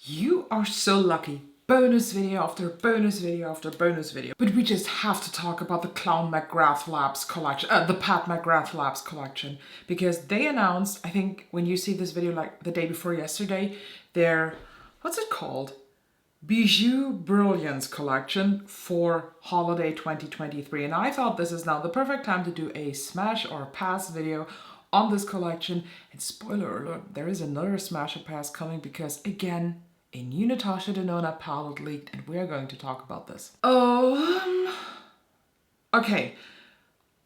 You are so lucky. Bonus video after bonus video after bonus video. But we just have to talk about the Mcgrath Labs collection, the Pat Mcgrath Labs collection, because they announced, I think when you see this video like the day before yesterday, their, what's it called? Bijoux Brilliance collection for holiday 2023. And I thought this is now the perfect time to do a smash or pass video on this collection. And spoiler alert, there is another smash or pass coming because again, a new Natasha Denona palette leaked and we're going to talk about this. Okay,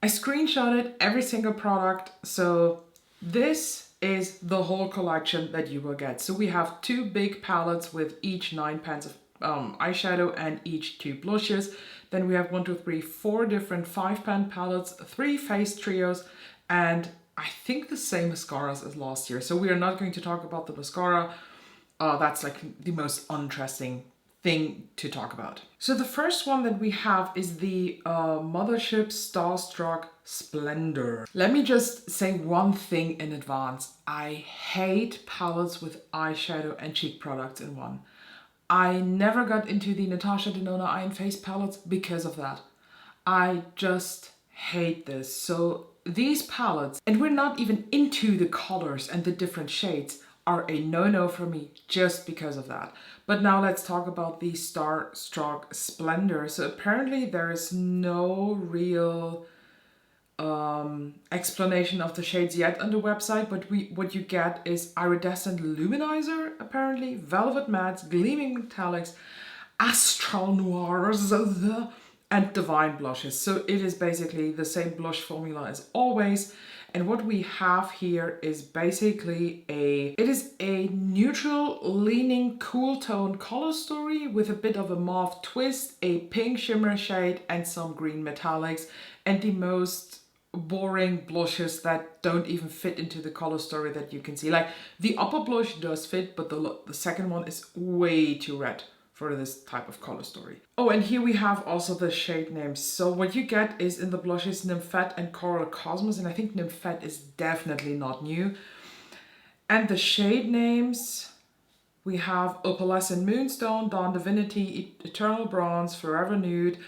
I screenshotted every single product. So this is the whole collection that you will get. So we have two big palettes with each 9 pans of eyeshadow and each 2 blushes. Then we have 4 different 5-pan palettes, 3 face trios, and I think the same mascaras as last year. So we are not going to talk about the mascara. That's like the most uninteresting thing to talk about. So the first one that we have is the Mothership Starstruck Splendor. Let me just say one thing in advance. I hate palettes with eyeshadow and cheek products in one. I never got into the Natasha Denona Eye and Face palettes because of that. I just hate this. So these palettes, and we're not even into the colors and the different shades, are a no-no for me just because of that. But now let's talk about the Starstruck Splendor. So apparently there is no real explanation of the shades yet on the website, but what you get is iridescent luminizer, apparently, velvet mattes, gleaming metallics, astral noirs, and divine blushes. So it is basically the same blush formula as always. And what we have here is basically it is a neutral leaning cool tone color story with a bit of a mauve twist, a pink shimmer shade and some green metallics, and the most boring blushes that don't even fit into the color story that you can see. Like the upper blush does fit, but the second one is way too red for this type of color story. Oh, and here we have also the shade names. So what you get is in the blushes Nymphette and Coral Cosmos, and I think Nymphette is definitely not new. And the shade names, we have Opalescent Moonstone, Dawn Divinity, Eternal Bronze, Forever Nude,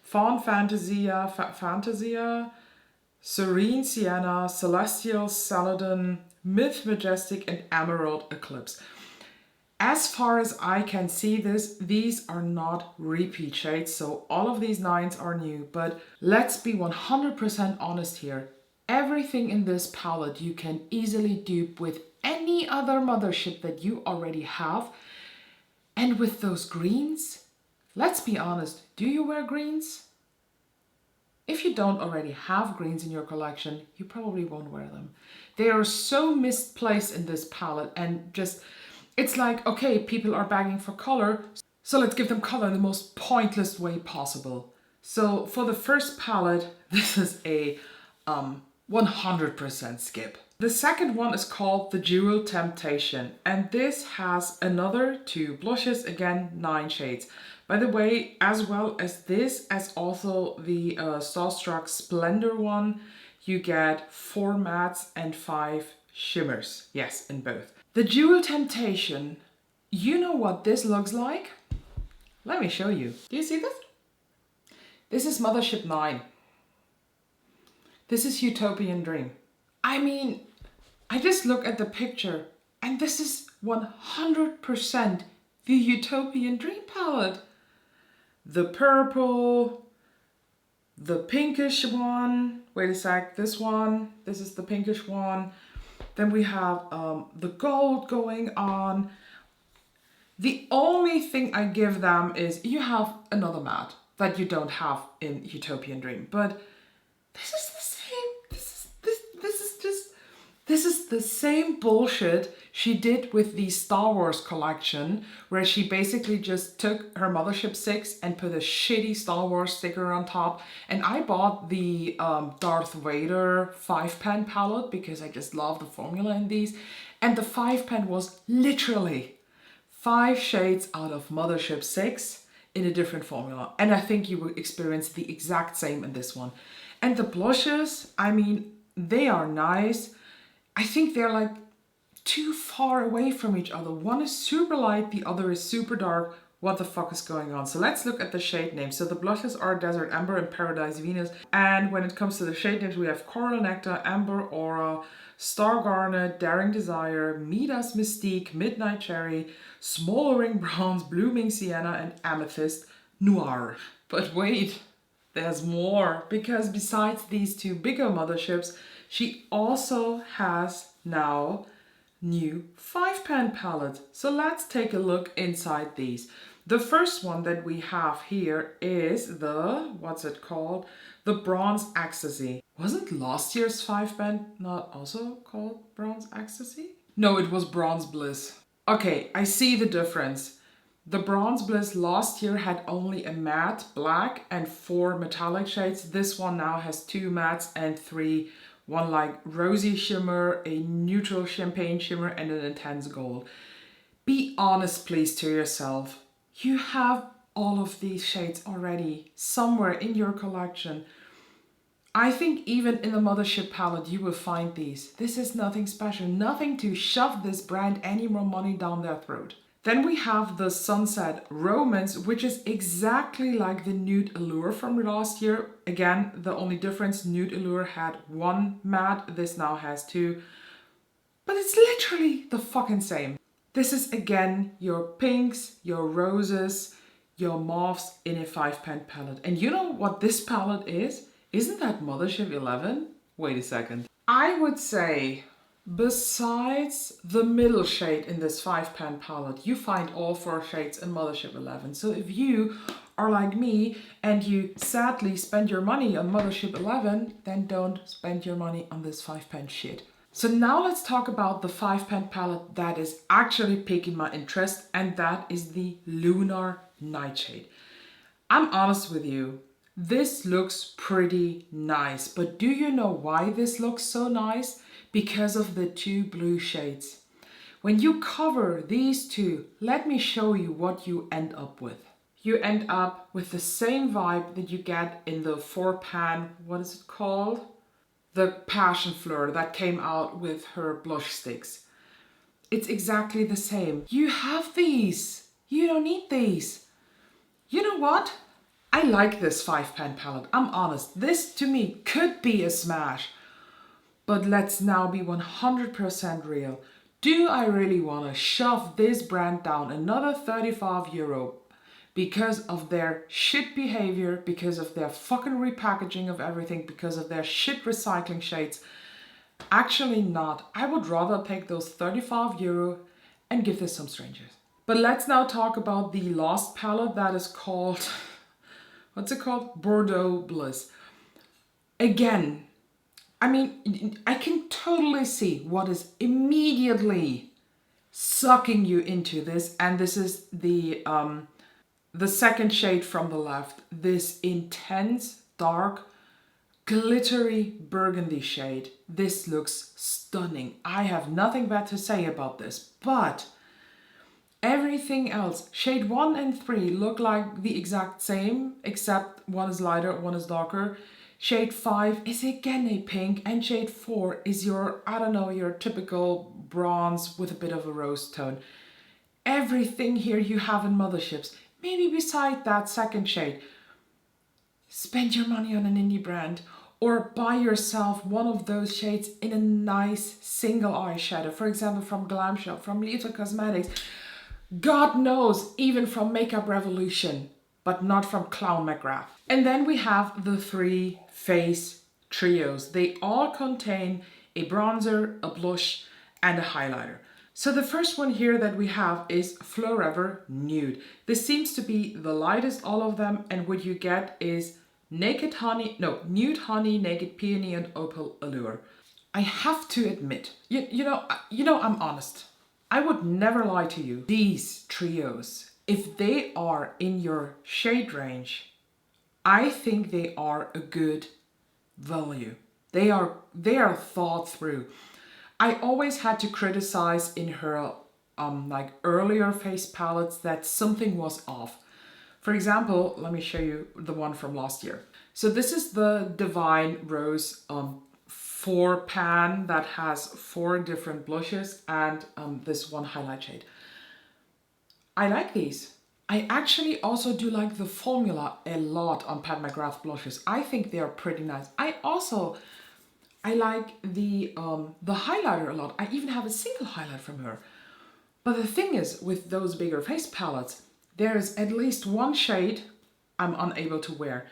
Fawn Fantasia, Serene Sienna, Celestial Celadon, Myth Majestic, and Emerald Eclipse. As far as I can see these are not repeat shades, so all of these 9s are new, but let's be 100% honest here. Everything in this palette you can easily dupe with any other Mothership that you already have. And with those greens, let's be honest, do you wear greens? If you don't already have greens in your collection, you probably won't wear them. They are so misplaced in this palette and just, it's like, okay, people are begging for color, so let's give them color in the most pointless way possible. So for the first palette, this is a 100% skip. The second one is called the Duro Temptation, and this has another 2 blushes, again 9 shades. By the way, as well as this, as also the Starstruck Splendor one, you get 4 mattes and 5 shimmers. Yes, in both. The Duro Temptation, you know what this looks like? Let me show you. Do you see this? This is Mothership 9. This is Utopian Dream. I mean, I just look at the picture and this is 100% the Utopian Dream palette. The purple, the pinkish one, wait a sec, this is the pinkish one. Then we have the gold going on. The only thing I give them is you have another matte that you don't have in Utopian Dream, but this is the same. This is the same bullshit she did with the Star Wars collection, where she basically just took her Mothership 6 and put a shitty Star Wars sticker on top. And I bought the Darth Vader 5-pan palette because I just love the formula in these. And the 5-pan was literally 5 shades out of Mothership 6 in a different formula. And I think you will experience the exact same in this one. And the blushes, I mean, they are nice. I think they're like too far away from each other. One is super light, the other is super dark. What the fuck is going on? So let's look at the shade names. So the blushes are Desert Amber and Paradise Venus. And when it comes to the shade names, we have Coral Nectar, Amber Aura, Star Garnet, Daring Desire, Midas Mystique, Midnight Cherry, Smoldering Bronze, Blooming Sienna, and Amethyst Noir. But wait, there's more, because besides these two bigger motherships, she also has now new 5-pan palette. So let's take a look inside these. The first one that we have here is the, what's it called? The Bronze Ecstasy. Wasn't last year's 5-pan not also called Bronze Ecstasy? No, it was Bronze Bliss. Okay, I see the difference. The Bronze Bliss last year had only a matte black and 4 metallic shades. This one now has 2 mattes and 3, one like rosy shimmer, a neutral champagne shimmer, and an intense gold. Be honest please to yourself. You have all of these shades already somewhere in your collection. I think even in the Mothership palette you will find these. This is nothing special, nothing to shove this brand any more money down their throat. Then we have the Sunset Romance, which is exactly like the Nude Allure from last year. Again, the only difference, Nude Allure had 1 matte, this now has 2. But it's literally the fucking same. This is again your pinks, your roses, your mauves in a 5-pan palette. And you know what this palette is? Isn't that Mothership 11? Wait a second. I would say, besides the middle shade in this 5-pan palette, you find all 4 shades in Mothership 11. So if you are like me and you sadly spend your money on Mothership 11, then don't spend your money on this 5-pan shit. So now let's talk about the 5-pan palette that is actually piquing my interest, and that is the Lunar Nightshade. I'm honest with you, this looks pretty nice, but do you know why this looks so nice? Because of the 2 blue shades. When you cover these 2, let me show you what you end up with. You end up with the same vibe that you get in the 4-pan, what is it called? The Passion Fleur that came out with her blush sticks. It's exactly the same. You have these. You don't need these. You know what? I like this 5-pan palette. I'm honest. This to me could be a smash. But let's now be 100% real. Do I really want to shove this brand down another 35 euro because of their shit behavior, because of their fucking repackaging of everything, because of their shit recycling shades? Actually not. I would rather take those 35 euro and give this some strangers. But let's now talk about the last palette that is called, what's it called? Bordeaux Bliss. Again, I mean, I can totally see what is immediately sucking you into this, and this is the second shade from the left. This intense, dark, glittery burgundy shade. This looks stunning. I have nothing bad to say about this, but everything else, shade 1 and 3 look like the exact same, except one is lighter, one is darker. Shade 5 is again a pink, and shade 4 is your, I don't know, your typical bronze with a bit of a rose tone. Everything here you have in Motherships. Maybe beside that second shade, spend your money on an indie brand, or buy yourself one of those shades in a nice single eyeshadow. For example, from Glam Shop, from Lethal Cosmetics. God knows, even from Makeup Revolution, but not from Clown Mcgrath. And then we have the 3 face trios. They all contain a bronzer, a blush, and a highlighter. So the first one here that we have is Forever Nude. This seems to be the lightest all of them, and what you get is Nude Honey, Naked Peony, and Opal Allure. I have to admit, you know, I'm honest. I would never lie to you. These trios, if they are in your shade range, I think they are a good value. They are thought through. I always had to criticize in her like earlier face palettes that something was off. For example, let me show you the one from last year. So this is the Divine Rose 4 pan that has 4 different blushes and this one highlight shade. I like these. I actually also do like the formula a lot on Pat McGrath blushes. I think they are pretty nice. I like the highlighter a lot. I even have a single highlight from her. But the thing is, with those bigger face palettes, there is at least one shade I'm unable to wear.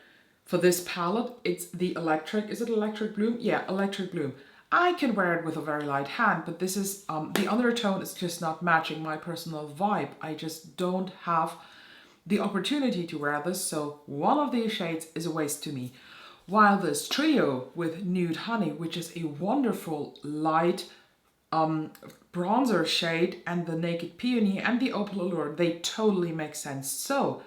For this palette, it's the Electric, is it Electric Bloom? Yeah, Electric Bloom. I can wear it with a very light hand, but this is, the undertone is just not matching my personal vibe. I just don't have the opportunity to wear this, so one of these shades is a waste to me. While this trio with Nude Honey, which is a wonderful light bronzer shade, and the Naked Peony and the Opal Allure, they totally make sense. So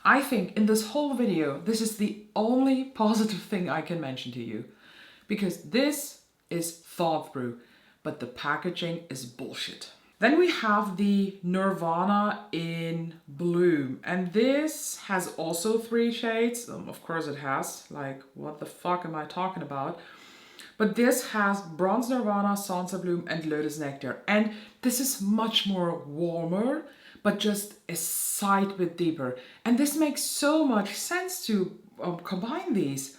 I think in this whole video, this is the only positive thing I can mention to you, because this is thought through, but the packaging is bullshit. Then we have the Nirvana in Bloom, and this has also 3 shades. Of course it has, like what the fuck am I talking about? But this has Bronze Nirvana, Sansa Bloom and Lotus Nectar, and this is much more warmer, but just a slight bit deeper. And this makes so much sense to combine these.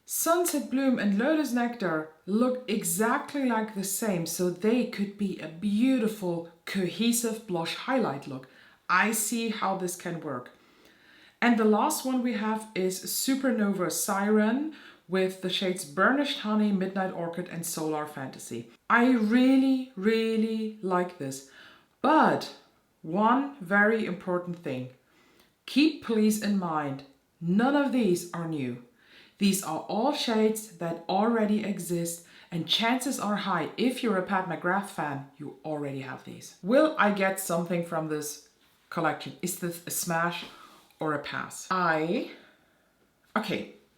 Sunset Bloom and Lotus Nectar look exactly like the same, so they could be a beautiful, cohesive blush highlight look. I see how this can work. And the last one we have is Supernova Siren with the shades Burnished Honey, Midnight Orchid and Solar Fantasy. I really, really like this. But one very important thing. Keep please in mind, none of these are new. These are all shades that already exist, and chances are high, if you're a Pat McGrath fan, you already have these. Will I get something from this collection? Is this a smash or a pass? Okay,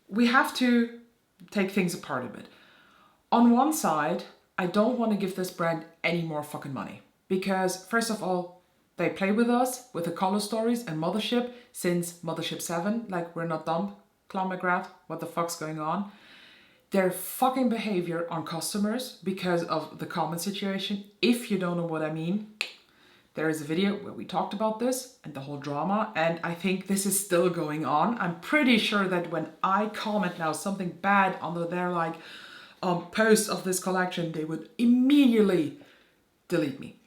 we have to take things apart a bit. On one side, I don't want to give this brand any more fucking money, because first of all, they play with us with the color stories and Mothership since Mothership 7, like we're not dumb. Clown Mcgrath, what the fuck's going on? Their fucking behavior on customers because of the comment situation. If you don't know what I mean, there is a video where we talked about this and the whole drama, and I think this is still going on. I'm pretty sure that when I comment now something bad under their like post of this collection, they would immediately delete me.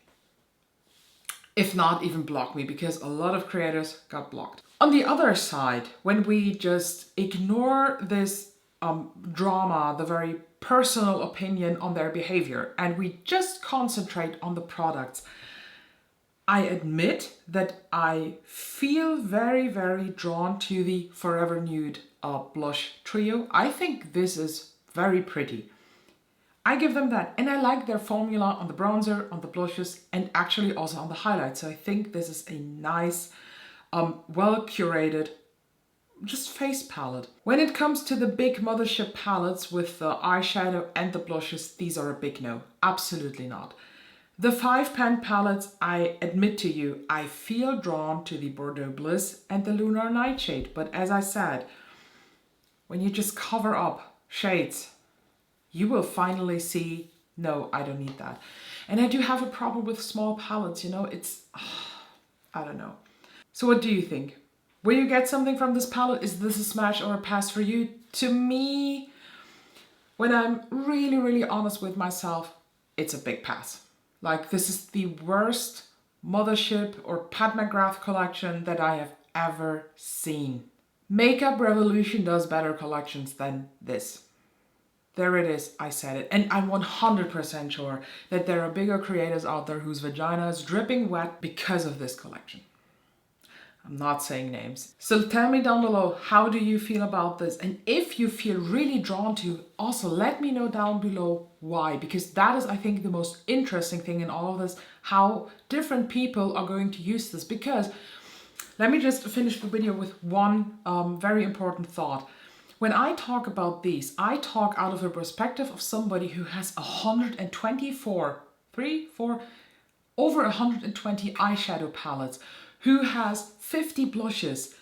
If not even block me, because a lot of creators got blocked. On the other side, when we just ignore this drama, the very personal opinion on their behavior, and we just concentrate on the products, I admit that I feel very, very drawn to the Forever Nude blush trio. I think this is very pretty. I give them that, and I like their formula on the bronzer, on the blushes, and actually also on the highlights. So I think this is a nice, well-curated, just face palette. When it comes to the big Mothership palettes with the eyeshadow and the blushes, these are a big no. Absolutely not. The 5-pan palettes, I admit to you, I feel drawn to the Bordeaux Bliss and the Lunar Nightshade. But as I said, when you just cover up shades, you will finally see, no, I don't need that. And I do have a problem with small palettes, you know, it's, I don't know. So what do you think? Will you get something from this palette? Is this a smash or a pass for you? To me, when I'm really, really honest with myself, it's a big pass. Like, this is the worst Mothership or Pat McGrath collection that I have ever seen. Makeup Revolution does better collections than this. There it is, I said it. And I'm 100% sure that there are bigger creators out there whose vagina is dripping wet because of this collection. I'm not saying names. So tell me down below, how do you feel about this? And if you feel really drawn to, also let me know down below why. Because that is, I think, the most interesting thing in all of this, how different people are going to use this. Because, let me just finish the video with one very important thought. When I talk about these, I talk out of a perspective of somebody who has over 120 eyeshadow palettes, who has 50 blushes,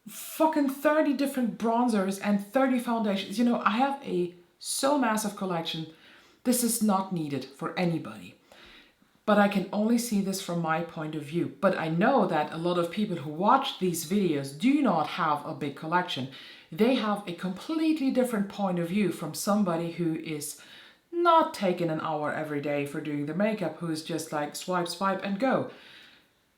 fucking 30 different bronzers and 30 foundations. You know, I have a so massive collection. This is not needed for anybody. But I can only see this from my point of view. But I know that a lot of people who watch these videos do not have a big collection. They have a completely different point of view from somebody who is not taking an hour every day for doing their makeup, who is just like swipe, swipe and go.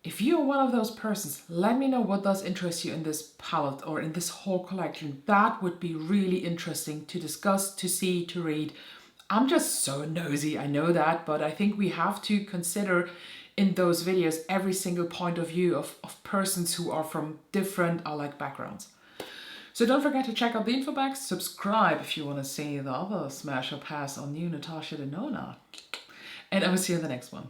If you're one of those persons, let me know what does interest you in this palette or in this whole collection. That would be really interesting to discuss, to see, to read. I'm just so nosy, I know that, but I think we have to consider in those videos every single point of view of persons who are from different backgrounds. So don't forget to check out the info box, subscribe if you want to see the other smash or pass on new Natasha Denona. And I will see you in the next one.